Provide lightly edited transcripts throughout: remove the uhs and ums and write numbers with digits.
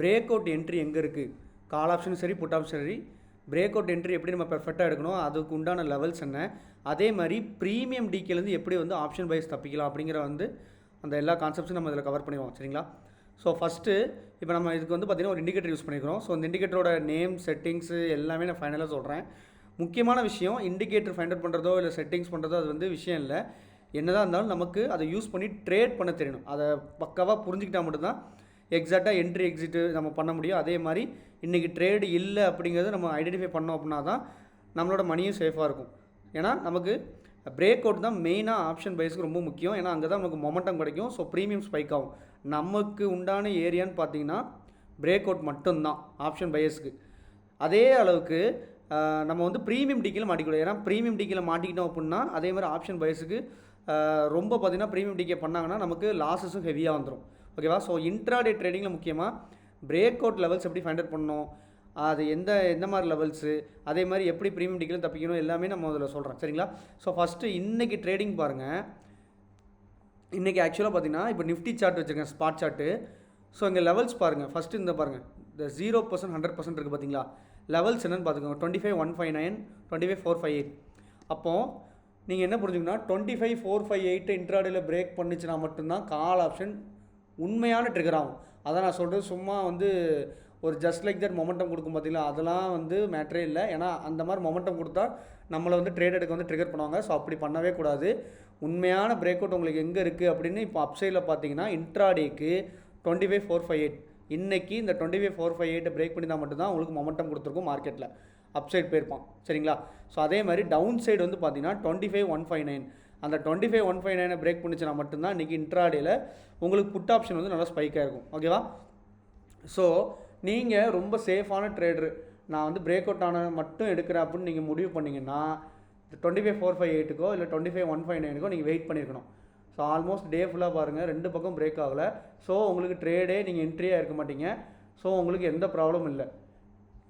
Break out entry எங்கே இருக்குது, கால் ஆப்ஷனும் சரி புட் ஆப்ஷன் சரி, பிரேக் அவுட் என்ட்ரி எப்படி நம்ம பெர்ஃபெக்டாக எடுக்கணும், அதுக்கு உண்டான லெவல்ஸ் என்ன, அதே மாதிரி ப்ரீமியம் டிகேலேருந்து எப்படி வந்து ஆப்ஷன் பைஸ் தப்பிக்கலாம் அப்படிங்கிற வந்து அந்த எல்லா கான்செப்ட்ஸும் நம்ம இதில் கவர் பண்ணிடுவோம். சரிங்களா? ஸோ ஃபஸ்ட்டு இப்போ நம்ம இதுக்கு வந்து பார்த்திங்கன்னா ஒரு இண்டிகேட்டர் யூஸ் பண்ணிக்கிறோம். ஸோ இந்த இண்டிகேட்டரோட நேம் செட்டிங்ஸு எல்லாமே நான் ஃபைனலாக சொல்கிறேன். முக்கியமான விஷயம் இண்டிகேட்டர் ஃபைண்ட் அவுட் பண்ணுறதோ இல்லை செட்டிங்ஸ் பண்ணுறதோ அது வந்து விஷயம் இல்லை. என்னதான் இருந்தாலும் நமக்கு அதை யூஸ் பண்ணி ட்ரேட் பண்ண தெரியணும். அதை பக்காவாக புரிஞ்சுக்கிட்டால் மட்டும்தான் எக்ஸாக்டாக என்ட்ரி எக்ஸிட்டு நம்ம பண்ண முடியும். அதே மாதிரி இன்றைக்கி ட்ரேடு இல்லை அப்படிங்கிறத நம்ம ஐடென்டிஃபை பண்ணோம் அப்படின்னா தான் நம்மளோட மணியும் சேஃபாக இருக்கும். ஏன்னா நமக்கு பிரேக் அவுட் தான் மெயினாக ஆப்ஷன் பைஸுக்கு ரொம்ப முக்கியம். ஏன்னா அங்கே தான் நமக்கு மொமெண்டம் கிடைக்கும். ஸோ ப்ரீமியம் ஸ்பைக் ஆகும். நமக்கு உண்டான ஏரியான்னு பார்த்தீங்கன்னா பிரேக் அவுட் மட்டும்தான் ஆப்ஷன் பையர்ஸ்க்கு. அதே அளவுக்கு நம்ம வந்து ப்ரீமியம் டிக்கில் மாட்டிக்கூடாது. ஏன்னா ப்ரீமியம் டிக்கில் மாட்டிக்கிட்டோம் அப்படின்னா அதே மாதிரி ஆப்ஷன் பையர்ஸுக்கு ரொம்ப பார்த்திங்கன்னா ப்ரீமியம் டிக்கே பண்ணாங்கன்னா நமக்கு லாஸஸும் ஹெவியாக வந்துடும். ஓகேவா? ஸோ இன்ட்ராடே ட்ரேடிங்கில் முக்கியமாக பிரேக் அவுட் லெவல்ஸ் எப்படி ஃபைண்ட் அவுட் பண்ணணும், அது எந்த மாதிரி லெவல்ஸு, அதே மாதிரி எப்படி ப்ரீமியம் டிக்கிலும் தப்பிக்கணும் எல்லாமே நம்ம அதில் சொல்கிறோம். சரிங்களா? ஸோ ஃபஸ்ட்டு இன்றைக்கி ட்ரேடிங் பாருங்கள். இன்றைக்கி ஆக்சுவலாக பார்த்தீங்கன்னா இப்போ நிஃப்டி சார்ட் வச்சுருக்கேன், ஸ்பாட் சார்ட்டு. ஸோ இங்கே லெவல்ஸ் பாருங்கள். ஃபஸ்ட்டு இந்த பாருங்கள், இந்த 0% 100% இருக்குது பார்த்தீங்களா? லெவல்ஸ் என்னென்னு பார்த்துக்கோங்க. 25,159, 25,458. அப்போது நீங்கள் என்ன புரிஞ்சுக்கணும்னா 25,458 இன்ட்ராடேயில் பிரேக் பண்ணிச்சுன்னா மட்டும்தான் கால் ஆப்ஷன் உண்மையான ட்ரிகர் ஆகும். அதான் நான் சொல்கிறது. சும்மா வந்து ஒரு ஜஸ்ட் லைக் தட் மொமெண்டம் கொடுக்கும் பார்த்தீங்களா, அதெல்லாம் வந்து மேட்ரே இல்லை. ஏன்னா அந்த மாதிரி மொமெண்டம் கொடுத்தா நம்மளை வந்து ட்ரேட் எடுக்க வந்து ட்ரிகர் பண்ணுவாங்க. ஸோ அப்படி பண்ணவே கூடாது. உண்மையான பிரேக் அவுட் உங்களுக்கு எங்கே இருக்குது அப்படின்னு இப்போ அப்சைடில் பார்த்தீங்கன்னா இன்ட்ராடேக்கு 25,458. இன்றைக்கி இந்த 25,458 பிரேக் பண்ணி தான் மட்டும்தான் உங்களுக்கு மொமெண்டம் கொடுத்துருக்கும் மார்க்கெட்டில். அப்சைட் போயிருப்பான். சரிங்களா? ஸோ அதே மாதிரி டவுன் சைடு வந்து பார்த்தீங்கன்னா 25,159. அந்த 25,159 பிரேக் பண்ணிச்சுன்னா மட்டும்தான் இன்றைக்கி இன்ட்ராடேயில் உங்களுக்கு புட் ஆப்ஷன் வந்து நல்லா ஸ்பைக்காக இருக்கும். ஓகேவா? ஸோ நீங்கள் ரொம்ப சேஃபான ட்ரேடரு, நான் வந்து பிரேக் அவுட் ஆன மட்டும் எடுக்கிறேன் அப்படின்னு நீங்கள் முடிவு பண்ணிங்கன்னா 25,458க்கோ இல்லை 25,159க்கோ நீங்கள் வெயிட் பண்ணியிருக்கணும். ஸோ ஆல்மோஸ்ட் டே ஃபுல்லாக பாருங்கள், ரெண்டு பக்கம் பிரேக் ஆகலை. ஸோ உங்களுக்கு ட்ரேடே நீங்கள் என்ட்ரியாக இருக்க மாட்டீங்க. ஸோ உங்களுக்கு எந்த ப்ராப்ளமும் இல்லை.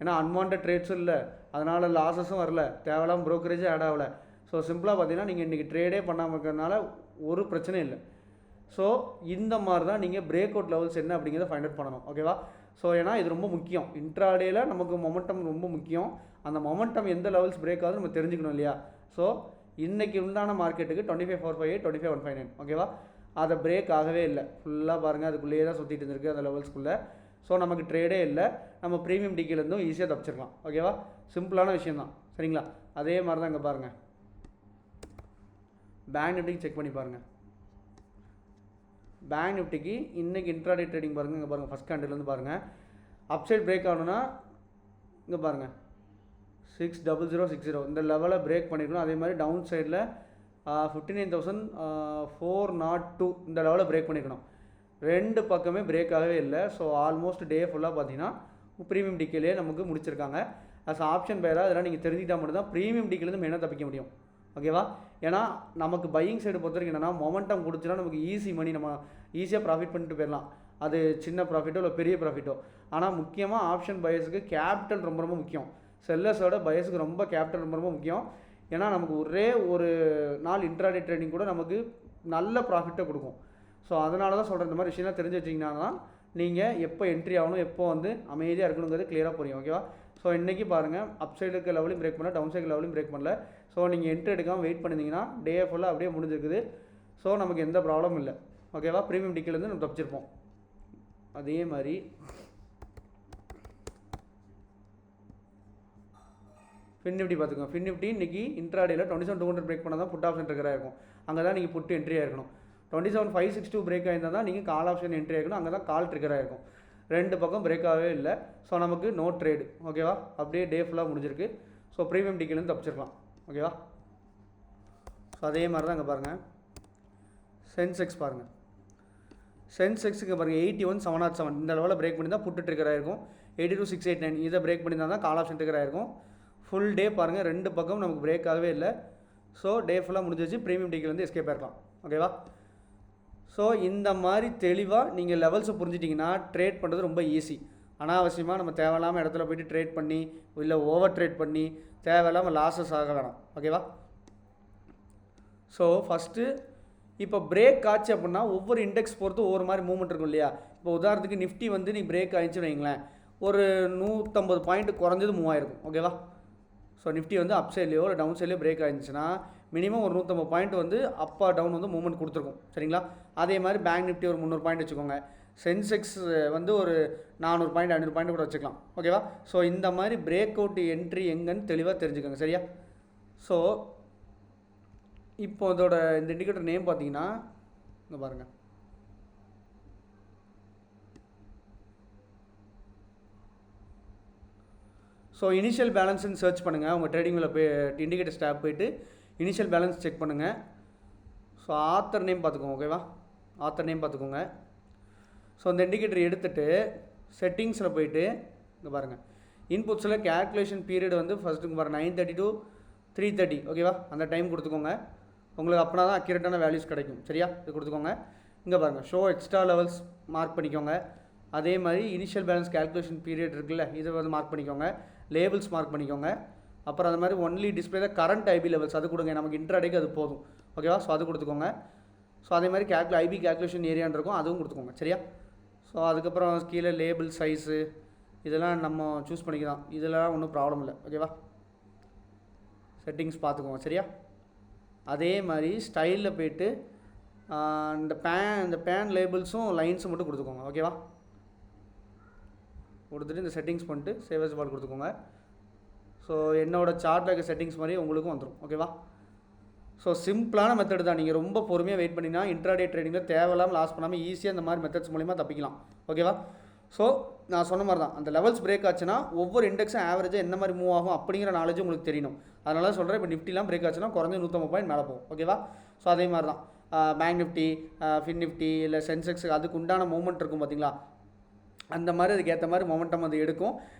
ஏன்னா அன்வான்ட் ட்ரேட்ஸும் இல்லை, அதனால் லாஸஸும் வரல, தேவையில்லாமல் ப்ரோக்கரேஜும் ஆட் ஆகலை. ஸோ சிம்பிளாக பார்த்தீங்கன்னா நீங்கள் இன்றைக்கி ட்ரேடே பண்ணாமல் இருக்கிறதுனால ஒரு பிரச்சனையும் இல்லை. ஸோ இந்த மாதிரி தான் நீங்கள் பிரேக் அவுட் லெவல்ஸ் என்ன அப்படிங்கிறத ஃபைண்ட் அவுட் பண்ணணும். ஓகேவா? ஸோ ஏன்னா இது ரொம்ப முக்கியம். இன்ட்ராடேயில் நமக்கு மொமெண்டம் ரொம்ப முக்கியம். அந்த மொமெண்டம் எந்த லெவல்ஸ் பிரேக் ஆகுது நம்ம தெரிஞ்சுக்கணும் இல்லையா? ஸோ இன்றைக்கி உண்டான மார்க்கெட்டுக்கு 25,458, 25,159. ஓகேவா? அதை பிரேக் ஆகவே இல்லை. ஃபுல்லாக பாருங்கள், அதுக்குள்ளேயே தான் சுற்றிட்டு இருந்திருக்கு அந்த லெவல்ஸ்க்குள்ளே. ஸோ நமக்கு ட்ரேடே இல்லை. நம்ம ப்ரீமியம் டிக்கிலேருந்தும் ஈஸியாக தப்பிச்சிருக்கலாம். ஓகேவா? சிம்பிளான விஷயம் தான். சரிங்களா? அதே மாதிரி தான் இங்கே பாருங்கள், பேங்க் நிஃப்டிக்கு செக் பண்ணி பாருங்கள். பேங்க் நிஃப்டிக்கு இன்றைக்கி இன்ட்ராடே ட்ரேடிங் பாருங்கள். இங்கே பாருங்கள், ஃபஸ்ட் கேண்டில்லேருந்து பாருங்கள். அப்சைட் பிரேக் ஆகணும்னா இங்கே பாருங்கள் 60060 இந்த லெவலை பிரேக் பண்ணிக்கணும். அதே மாதிரி டவுன் சைடில் 59,402 இந்த லெவலை பிரேக் பண்ணிக்கணும். ரெண்டு பக்கமே பிரேக் ஆகவே இல்லை. ஸோ ஆல்மோஸ்ட் டே ஃபுல்லாக பார்த்தீங்கன்னா ப்ரீமியம் டிக்கிலே நமக்கு முடிச்சிருக்காங்க. அஸ் ஆப்ஷன் பையராக அதெல்லாம் நீங்கள் தெரிஞ்சுக்கிட்டால் மட்டும்தான் ப்ரீமியம் டிக்கிலேருந்து மெயினாக தப்பிக்க முடியும். ஓகேவா? ஏன்னா நமக்கு பையிங் சைடு பொறுத்த வரைக்கும் என்னென்னா மொமெண்டம் கொடுத்துன்னா நமக்கு ஈஸி மணி, நம்ம ஈஸியாக ப்ராஃபிட் பண்ணிட்டு போயிடலாம். அது சின்ன ப்ராஃபிட்டோ இல்லை பெரிய ப்ராஃபிட்டோ. ஆனால் முக்கியமாக ஆப்ஷன் பையர்ஸுக்கு கேபிட்டல் ரொம்ப ரொம்ப முக்கியம். செல்லர்ஸோட பையர்ஸுக்கு ரொம்ப கேபிட்டல் ரொம்ப ரொம்ப முக்கியம். ஏன்னா நமக்கு ஒரே ஒரு நாள் இன்ட்ராடே ட்ரேடிங் கூட நமக்கு நல்ல ப்ராஃபிட்டை கொடுக்கும். ஸோ அதனால தான் சொல்கிறேன், இந்த மாதிரி விஷயம்லாம் தெரிஞ்சு வச்சிங்கன்னா தான் நீங்கள் எப்போ என்ட்ரி ஆகணும், எப்போ வந்து அமைதியாக இருக்கணுங்கிறது கிளியராக புரியும். ஓகேவா? ஸோ இன்றைக்கி பாருங்கள், அப் சைடுக்கு லெவலையும் பிரேக் பண்ணல, டவுன் சைடு லெவலையும் பிரேக் பண்ணல. ஸோ நீங்கள் என்ட்ரி எடுக்காமல் வெயிட் பண்ணியிருந்தீங்கன்னா டே ஃபுல்லாக அப்படியே முடிஞ்சிருக்குது. ஸோ நமக்கு எந்த ப்ராப்ளமும் இல்லை. ஓகேவா? ப்ரீமியம் டிக்கிலேருந்து நம்ம தப்பிச்சிருப்போம். அதே மாதிரி ஃபின் நிஃப்டி பார்த்துக்கோங்க. ஃபின் நிஃப்டி இன்றைக்கி இன்ட்ராடேயில் 27,200 பிரேக் பண்ணால் தான் புட் ஆப்ஷன் ட்ரிகராக இருக்கும். அங்கே தான் நீங்கள் புட்டு என்ட்ரி ஆகிருக்கணும். 27,562 பிரேக் ஆகிருந்தால் தான் நீங்கள் கால் ஆப்ஷன் என்ட்ரி ஆகிருக்கணும். அங்கே தான் கால் ட்ரிகராக இருக்கும். ரெண்டு பக்கம் பிரேக் ஆகவே இல்லை. ஸோ நமக்கு நோ ட்ரேடு. ஓகேவா? அப்படியே டே ஃபுல்லாக முடிஞ்சிருக்கு. ஸோ ப்ரீமியம் டிக்கிலேருந்து தப்பிச்சிருக்கலாம். ஓகேவா? ஸோ அதே மாதிரி தான் இங்கே பாருங்கள், சென்செக்ஸ் பாருங்கள். சென்செக்ஸுக்கு பாருங்கள் 81,707 இந்த லெவலில் பிரேக் பண்ணி தான் புட்டு ட்ரிகர் ஆகிருக்கும். 82,689 இதை பிரேக் பண்ணி தான் கால் ஆப்ஷன் ட்ரிகர் ஆகிருக்கும். ஃபுல் டே பாருங்கள், ரெண்டு பக்கம் நமக்கு பிரேக் ஆகவே இல்லை. ஸோ டே ஃபுல்லாக முடிஞ்சிச்சு. ப்ரீமியம் டிக்கிலேருந்து எஸ்கேப் ஆகிருக்கலாம். ஓகேவா? ஸோ இந்த மாதிரி தெளிவாக நீங்கள் லெவல்ஸை புரிஞ்சிட்டிங்கன்னா ட்ரேட் பண்ணுறது ரொம்ப ஈஸி. அனாவசியமாக நம்ம தேவையில்லாமல் இடத்துல போய்ட்டு ட்ரேட் பண்ணி இல்லை ஓவர் ட்ரேட் பண்ணி தேவையில்லாமல் லாஸஸ் ஆக வேணாம். ஓகேவா? ஸோ ஃபஸ்ட்டு இப்போ பிரேக் ஆச்சு அப்படின்னா ஒவ்வொரு இண்டெக்ஸ் பொறுத்து ஒவ்வொரு மாதிரி மூவ்மெண்ட் இருக்கும் இல்லையா? இப்போ உதாரணத்துக்கு நிஃப்டி வந்து நீ பிரேக் ஆயிடுச்சுன்னு வைங்களேன், ஒரு 150 பாயிண்ட் குறைஞ்சது மூவ் ஆயிருக்கும். ஓகேவா? ஸோ நிஃப்டி வந்து அப் சைட்லையோ இல்லை டவுன் சைட்லையோ பிரேக் ஆயிருந்துச்சுன்னா மினிமம் ஒரு 150 பாயிண்ட் வந்து அப் ஆர் டவுன் வந்து மூவ்மெண்ட் கொடுத்துருக்கும். சரிங்களா? அதே மாதிரி பேங்க் நிஃப்டி ஒரு 300 பாயிண்ட் வச்சுக்கோங்க. சென்செக்ஸ் வந்து ஒரு 400 பாயிண்ட் 500 பாயிண்ட் கூட வச்சுக்கலாம். ஓகேவா? ஸோ இந்த மாதிரி பிரேக் அவுட் என்ட்ரி எங்கன்னு தெளிவாக தெரிஞ்சுக்கோங்க. சரியா? ஸோ இப்போ இதோட இந்த இண்டிகேட்டர் நேம் பார்த்தீங்கன்னா இங்கே பாருங்கள். ஸோ இனிஷியல் பேலன்ஸ்னு சர்ச் பண்ணுங்கள். உங்கள் ட்ரேடிங்கில் போய் இண்டிகேட்டர் ஸ்டாப் போய்ட்டு இனிஷியல் பேலன்ஸ் செக் பண்ணுங்கள். ஸோ ஆத்தர் நேம் பார்த்துக்கோங்க. ஓகேவா? ஆத்தர் நேம் பார்த்துக்கோங்க. ஸோ அந்த இண்டிகேட்டர் எடுத்துகிட்டு செட்டிங்ஸில் போய்ட்டு இங்கே பாருங்கள், இன்புட்ஸில் கேல்குலேஷன் பீரியட் வந்து ஃபஸ்ட்டுக்கு பாருங்கள் 9:30 to 3:30. ஓகேவா? அந்த டைம் கொடுத்துக்கோங்க. உங்களுக்கு அப்படின்னா தான் அக்யூரேட்டான வேல்யூஸ் கிடைக்கும். சரியா? இது கொடுத்துக்கோங்க. இங்கே பாருங்கள், ஷோ எக்ஸ்ட்ரா லெவல்ஸ் மார்க் பண்ணிக்கோங்க. அதே மாதிரி இனிஷியல் பேலன்ஸ் கேல்குலேஷன் பீரியட் இருக்குல்ல, இதை வந்து மார்க் பண்ணிக்கோங்க. லேபிள்ஸ் மார்க் பண்ணிக்கோங்க. அப்புறம் அது மாதிரி ஒன்லி டிஸ்பிளே தான் கரண்ட் ஐபி லெவல்ஸ் அது கொடுங்க. நமக்கு இன்ட்ராடேக்கு அது போதும். ஓகேவா? ஸோ அது கொடுத்துக்கோங்க. ஸோ அதே மாதிரி ஐபி கேல்குலேஷன் ஏரியான்னு இருக்கும், அதுவும் கொடுத்துக்கோங்க. சரியா? ஸோ அதுக்கப்புறம் கீழே லேபிள் சைஸு இதெல்லாம் நம்ம சூஸ் பண்ணிக்கலாம். இதெல்லாம் ஒன்றும் ப்ராப்ளம் இல்லை. ஓகேவா? செட்டிங்ஸ் பார்த்துக்கோங்க. சரியா? அதே மாதிரி ஸ்டைலில் போய்ட்டு இந்த பேன் லேபிள்ஸும் லைன்ஸும் மட்டும் கொடுத்துக்கோங்க. ஓகேவா? கொடுத்துட்டு இந்த செட்டிங்ஸ் பண்ணிட்டு சேவ் அஸ் பால் கொடுத்துக்கோங்க. ஸோ என்னோடய சார்ட்டில் இருக்க செட்டிங்ஸ் மாதிரி உங்களுக்கும் வந்துடும். ஓகேவா? ஸோ சிம்பிளான மெத்தட் தான். நீங்கள் ரொம்ப பொறுமையாக வெயிட் பண்ணிங்கன்னா இன்ட்ராடே ட்ரேடிங்கில் தேவையில்லாமல் லாஸ் பண்ணாமல் ஈஸியாக இந்த மாதிரி மெத்தட்ஸ் மூலிமா தப்பிக்கலாம். ஓகேவா? ஸோ நான் சொன்ன மாதிரி தான், அந்த லெவல்ஸ் பிரேக் ஆச்சுன்னா ஒவ்வொரு இண்டெக்ஸும் ஆவரேஜாக என்ன மாதிரி மூவ் ஆகும் அப்படிங்கிற நாலேஜ் உங்களுக்கு தெரியணும். அதனால சொல்கிறேன், இப்போ நிஃப்டிலாம் பிரேக் ஆச்சுன்னா குறைஞ்ச 150 பாயிண்ட் மேலே போகும். ஓகேவா? ஸோ அதே மாதிரி தான் பேங்க் நிஃப்டி, ஃபின் நிஃப்டி இல்லை சென்செக்ஸ் அதுக்கு உண்டான மூவ்மெண்ட் இருக்கும் பார்த்தீங்களா, அந்த மாதிரி அதுக்கேற்ற மாதிரி மொமெண்டம் அது எடுக்கும்.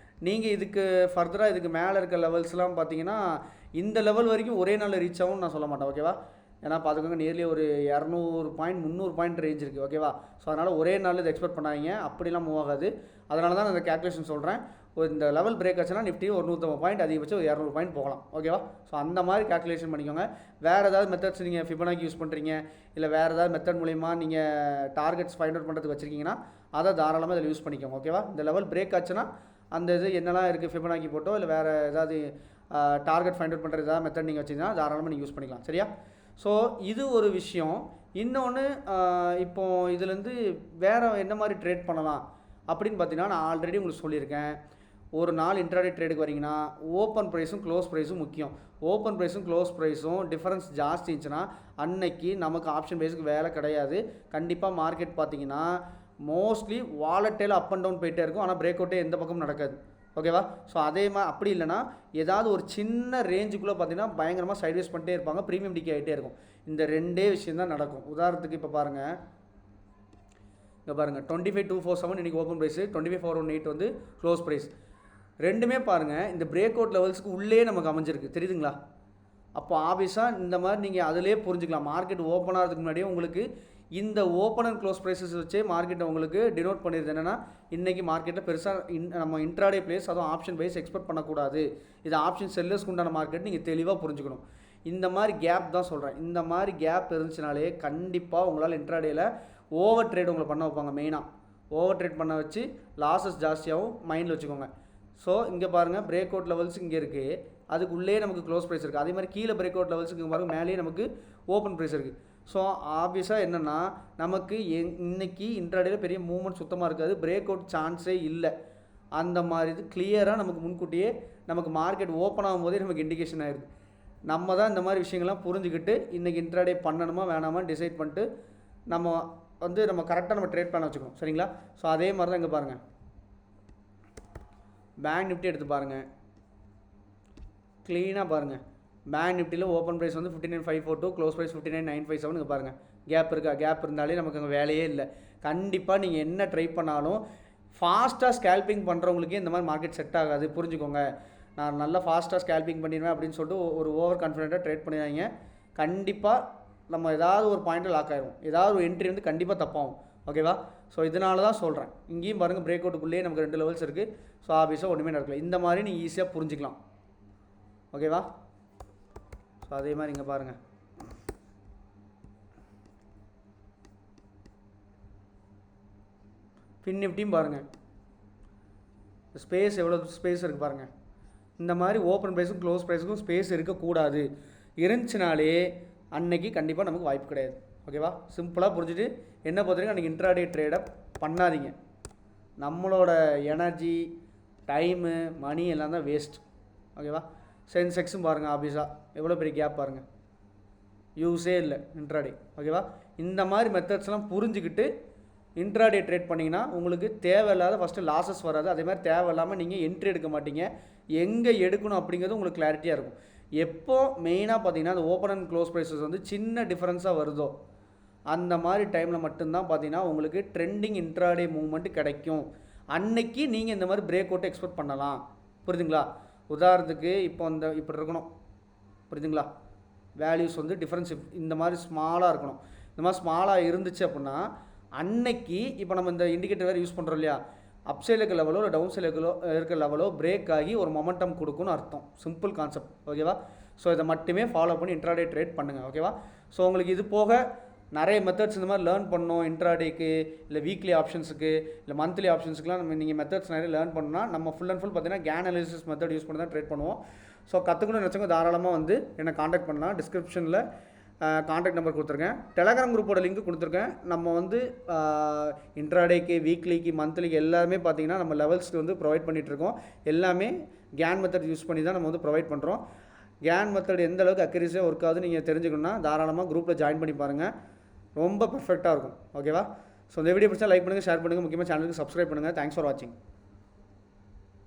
நீங்கள் இதுக்கு ஃபர்தராக இதுக்கு மேலே இருக்க லெவல்ஸ்லாம் பார்த்தீங்கன்னா இந்த லெவல் வரைக்கும் ஒரே நாளில் ரீச் ஆகும்னு நான் சொல்ல மாட்டேன். ஓகேவா? ஏன்னா பார்த்துக்கோங்க, நியர்லி ஒரு 200 பாயிண்ட் 300 பாயிண்ட் ரேஞ்ச் இருக்குது. ஓகேவா? ஸோ அதனால் ஒரே நாளில் இதை எக்ஸ்பெக்ட் பண்ணாதீங்க, அப்படிலாம் மூவ் ஆகாது. அதனால தான் நான் இந்த கேல்குலேஷன் சொல்கிறேன். இந்த லெவல் பிரேக் ஆச்சுன்னா நிஃப்டி ஒரு 150 பாயிண்ட் அதிகபட்சம் ஒரு 200 பாயிண்ட் போகலாம். ஓகேவா? ஸோ அந்த மாதிரி கேல்குலேஷன் பண்ணிக்கோங்க. வேறு ஏதாவது மெத்தட்ஸ் நீங்கள் ஃபிபனாக்கி யூஸ் பண்ணுறீங்க, இல்லை வேறு ஏதாவது மெத்தட் மூலிமா நீங்கள் டார்கெட்ஸ் ஃபைண்ட் அவுட் பண்ணுறதுக்கு வச்சுருக்கீங்கன்னா அதை தாராளமாக இதில் யூஸ் பண்ணிக்கோங்க. ஓகேவா? இந்த லெவல் பிரேக் ஆச்சுன்னா அந்த இது என்னெல்லாம் இருக்குது ஃபிபனாக்கி போட்டோ இல்லை வேறு ஏதாவது டார்கெட் ஃபைண்ட் அவுட் பண்ணுறது ஏதாவது மெத்தட் நீங்கள் வச்சிங்கன்னா தாராளமாக நீங்கள் யூஸ் பண்ணிக்கலாம். சரியா? ஸோ இது ஒரு விஷயம். இன்னொன்று, இப்போது இதுலேருந்து வேறு என்ன மாதிரி ட்ரேட் பண்ணலாம் அப்படின்னு பார்த்தீங்கன்னா, நான் ஆல்ரெடி உங்களுக்கு சொல்லியிருக்கேன். ஒரு நாள் இன்ட்ராடே ட்ரேடுக்கு வரீங்கன்னா ஓப்பன் ப்ரைஸும் க்ளோஸ் ப்ரைஸும் முக்கியம். ஓப்பன் ப்ரைஸும் க்ளோஸ் ப்ரைஸும் டிஃபரன்ஸ் ஜாஸ்தி இருந்துச்சுன்னா அன்னைக்கு நமக்கு ஆப்ஷன் பேஸுக்கு வேலை கிடையாது. கண்டிப்பாக மார்க்கெட் பார்த்தீங்கன்னா mostly volatile up and down போயிட்டே இருக்கும், ஆனால் பிரேக் அவுட்டே எந்த பக்கமும் நடக்காது. ஓகேவா? ஸோ அதே மாதிரி அப்படி இல்லைனா ஏதாவது ஒரு சின்ன ரேஞ்சுக்குள்ளே பார்த்தீங்கன்னா பயங்கரமாக சைட்வேஸ் பண்ணிட்டே இருப்பாங்க, ப்ரீமியம் டிகே ஆகிட்டே இருக்கும். இந்த ரெண்டே விஷயம் தான் நடக்கும். உதாரணத்துக்கு இப்போ பாருங்கள், இங்கே பாருங்கள் 25,247 இன்றைக்கி ஓப்பன் ப்ரைஸு, 25,418 வந்து க்ளோஸ் ப்ரைஸ். ரெண்டுமே பாருங்கள் இந்த பிரேக் அவுட் லெவல்ஸுக்கு உள்ளே நமக்கு அமைஞ்சிருக்கு. தெரியுதுங்களா? அப்போ ஆப்வியஸாக இந்த மாதிரி நீங்கள் அதிலே புரிஞ்சுக்கலாம். மார்க்கெட் ஓப்பன் ஆகிறதுக்கு முன்னாடியே உங்களுக்கு இந்த ஓப்பன் அண்ட் க்ளோஸ் ப்ரைஸஸ் வச்சே மார்க்கெட்டை உங்களுக்கு டினோட் பண்ணிடுது. என்னென்னா இன்றைக்கி மார்க்கெட்டில் பெருசாக நம்ம இன்ட்ராடே பிளேஸ் அதுவும் ஆப்ஷன் வைஸ் எக்ஸ்பெக்ட் பண்ணக்கூடாது. இது ஆப்ஷன் செல்லர்ஸ்க்கு உண்டான மார்க்கெட் நீங்கள் தெளிவாக புரிஞ்சுக்கணும். இந்த மாதிரி கேப் தான் சொல்கிறேன். இந்த மாதிரி கேப் இருந்துச்சுனாலே கண்டிப்பாக உங்களால் இன்ட்ராடேயில் ஓவர் ட்ரேட் உங்களை பண்ண வைப்பாங்க. மெயினாக ஓவர் ட்ரேட் பண்ண வச்சு லாஸஸ் ஜாஸ்தியாகவும் மைண்டில் வச்சுக்கோங்க. ஸோ இங்கே பாருங்கள் பிரேக் அவுட் லெவல்ஸ் இங்கே இருக்குது, அதுக்குள்ளே நமக்கு க்ளோஸ் ப்ரைஸ் இருக்குது. அதே மாதிரி கீழே பிரேக் அவுட் லெவல்ஸுக்கு பாருங்கள் மேலேயே நமக்கு ஓப்பன் ப்ரைஸ் இருக்குது. ஸோ ஆப்வியஸாக என்னென்னா நமக்கு இன்றைக்கி இன்ட்ராடேயில் பெரிய மூவ்மெண்ட் சுத்தமாக இருக்காது, பிரேக் அவுட் சான்ஸே இல்லை. அந்த மாதிரி இது கிளியராக நமக்கு முன்கூட்டியே நமக்கு மார்க்கெட் ஓப்பன் ஆகும்போதே நமக்கு இண்டிகேஷன் ஆகிடுது. நம்ம தான் இந்த மாதிரி விஷயங்கள்லாம் புரிஞ்சுக்கிட்டு இன்றைக்கி இன்ட்ராடே பண்ணணுமா வேணாமா டிசைட் பண்ணிட்டு நம்ம கரெக்டாக நம்ம ட்ரேட் பண்ண வச்சுக்கணும். சரிங்களா? ஸோ அதே மாதிரி தான் இங்கே பாருங்கள், பேங்க் நிஃப்டி எடுத்து பாருங்கள், க்ளீனாக பாருங்கள். பேங்க் நிஃப்டியில் ஓப்பன் ப்ரைஸ் வந்து 59,542, க்ளோஸ் ப்ரைஸ் 59,957. இங்கே பாருங்கள் கேப் இருக்கா? கேப் இருந்தாலே நமக்கு அங்கே வேலையே இல்லை. கண்டிப்பாக நீங்கள் என்ன ட்ரை பண்ணாலும் ஃபாஸ்ட்டாக ஸ்கேல்பிங் பண்ணுறவங்களுக்கே இந்த மாதிரி மார்க்கெட் செட் ஆகாது. புரிஞ்சுக்கோங்க. நான் நல்லா ஃபாஸ்ட்டாக ஸ்கேல்பிங் பண்ணிடுவேன் அப்படின்னு சொல்லிட்டு ஒரு ஓவர் கான்ஃபிடென்ட்டாக ட்ரேட் பண்ணிடுறாங்க. கண்டிப்பாக நம்ம ஏதாவது ஒரு பாயிண்ட்டில் லாக் ஆகிடும். ஏதாவது ஒரு என்ட்ரி வந்து கண்டிப்பாக தப்பாகும். ஓகேவா? ஸோ இதனால தான் சொல்கிறேன். இங்கேயும் பாருங்கள் பிரேக் அவுட்டுக்குள்ளேயே நமக்கு 2 லெவல்ஸ் இருக்குது. ஸோ ஆஃபீஸாக ஒன்றுமே நடக்கல. இந்த மாதிரி நீங்கள் ஈஸியாக புரிஞ்சிக்கலாம். ஓகேவா? ஸோ அதே மாதிரி இங்கே பாருங்கள், ஃபின் நிஃப்டியும் பாருங்கள், ஸ்பேஸ் எவ்வளோ ஸ்பேஸ் இருக்குது பாருங்கள். இந்த மாதிரி ஓப்பன் ப்ரைஸுக்கும் க்ளோஸ் ப்ரைஸுக்கும் ஸ்பேஸ் இருக்கக்கூடாது. இருந்துச்சுனாலே அன்னைக்கு கண்டிப்பாக நமக்கு வாய்ப்பு கிடையாது. ஓகேவா? சிம்பிளாக புரிஞ்சுட்டு என்ன பொறுத்தவரைக்கும் அன்றைக்கி இன்ட்ராடே ட்ரேடை பண்ணாதீங்க. நம்மளோட எனர்ஜி, டைமு, மணி எல்லாம் தான் வேஸ்ட். ஓகேவா? சென்செக்ஸும் பாருங்கள், ஆஃபீஸாக எவ்வளோ பெரிய கேப் பாருங்கள், யூஸே இல்லை இன்ட்ராடே. ஓகேவா? இந்த மாதிரி மெத்தட்ஸ்லாம் புரிஞ்சுக்கிட்டு இன்ட்ராடே ட்ரேட் பண்ணிங்கன்னா உங்களுக்கு தேவையில்லாத ஃபஸ்ட்டு லாஸஸ் வராது. அதே மாதிரி தேவையில்லாமல் நீங்கள் என்ட்ரி எடுக்க மாட்டீங்க. எங்கே எடுக்கணும் அப்படிங்கிறது உங்களுக்கு கிளாரிட்டியாக இருக்கும். எப்போ மெயினாக பார்த்தீங்கன்னா அந்த ஓப்பன் அண்ட் க்ளோஸ் ப்ரைஸஸ் வந்து சின்ன டிஃப்ரென்ஸாக வருதோ அந்த மாதிரி டைமில் மட்டும்தான் பார்த்தீங்கன்னா உங்களுக்கு ட்ரெண்டிங் இன்ட்ராடே மூவ்மெண்ட் கிடைக்கும். அன்னைக்கு நீங்கள் இந்த மாதிரி பிரேக் அவுட் எக்ஸ்பெக்ட் பண்ணலாம். புரியுதுங்களா? உதாரணத்துக்கு இப்படி இருக்கணும். புரியுதுங்களா? வேல்யூஸ் வந்து டிஃப்ரென்ஸ் இந்த மாதிரி ஸ்மாலாக இருக்கணும். இந்த மாதிரி ஸ்மாலாக இருந்துச்சு அப்படின்னா அன்னைக்கு இப்போ நம்ம இந்த இண்டிகேட்டர் வேறு யூஸ் பண்ணுறோம் இல்லையா, அப் சைடில் இருக்க லெவலோ இல்லை டவுன் சைடில் இருக்க லெவலோ பிரேக் ஆகி ஒரு மொமெண்டம் கொடுக்குன்னு அர்த்தம். Simple concept. ஓகேவா? ஸோ இதை மட்டுமே ஃபாலோ பண்ணி இன்ட்ராடே ட்ரேட் பண்ணுங்கள். ஓகேவா? ஸோ உங்களுக்கு இது போக நிறைய மெத்தட்ஸ் இந்த மாதிரி லேர்ன் பண்ணணும். இன்ட்ராடேக்கு இல்லை வீக்லி ஆப்ஷன்ஸுக்கு இல்லை மந்த்லி ஆப்ஷன்ஸுக்குலாம் நீங்கள் மெத்தட்ஸ் நிறைய லேர்ன் பண்ணணும்னா நம்ம ஃபுல் அண்ட் ஃபுல் பார்த்தீங்கன்னா கேன் அனாலிசிஸ் மெத்தட் யூஸ் பண்ணி தான் ட்ரேட் பண்ணுவோம். ஸோ கற்றுக்கணும்னு நினச்சவங்க தாராளமாக வந்து என்னை காண்டாக்ட் பண்ணலாம். டிஸ்கிரிப்ஷனில் காண்டாக்ட் நம்பர் கொடுத்துருக்கேன். டெலகிராம் குரூப்போட லிங்க் கொடுத்துருக்கேன். நம்ம வந்து இன்ட்ராடேக்கு, வீக்லிக்கு, மந்த்லிக்கு எல்லாமே பார்த்தீங்கன்னா நம்ம லெவல்ஸ்க்கு வந்து ப்ரொவைட் பண்ணிகிட்ருக்கோம். எல்லாமே கேன் மெத்தட் யூஸ் பண்ணி தான் நம்ம வந்து ப்ரொவைட் பண்ணுறோம். கேன் மெத்தட் எந்த அளவுக்கு அக்யூரஸியாக ஒர்க் ஆகுது நீங்கள் தெரிஞ்சுக்கணுன்னா தாராளமாக குரூப்பில் ஜாயின் பண்ணி பாருங்கள். ரொம்ப பர்ஃபெக்டாக இருக்கும். ஓகேவா? ஸோ இந்த வீடியோ பிடிச்சா லைக் பண்ணுங்கள், ஷேர் பண்ணுங்கள், முக்கியமாக சேனலுக்கு சப்ஸ்கிரைப் பண்ணுங்கள். தேங்க்ஸ் ஃபார் வாட்சிங்.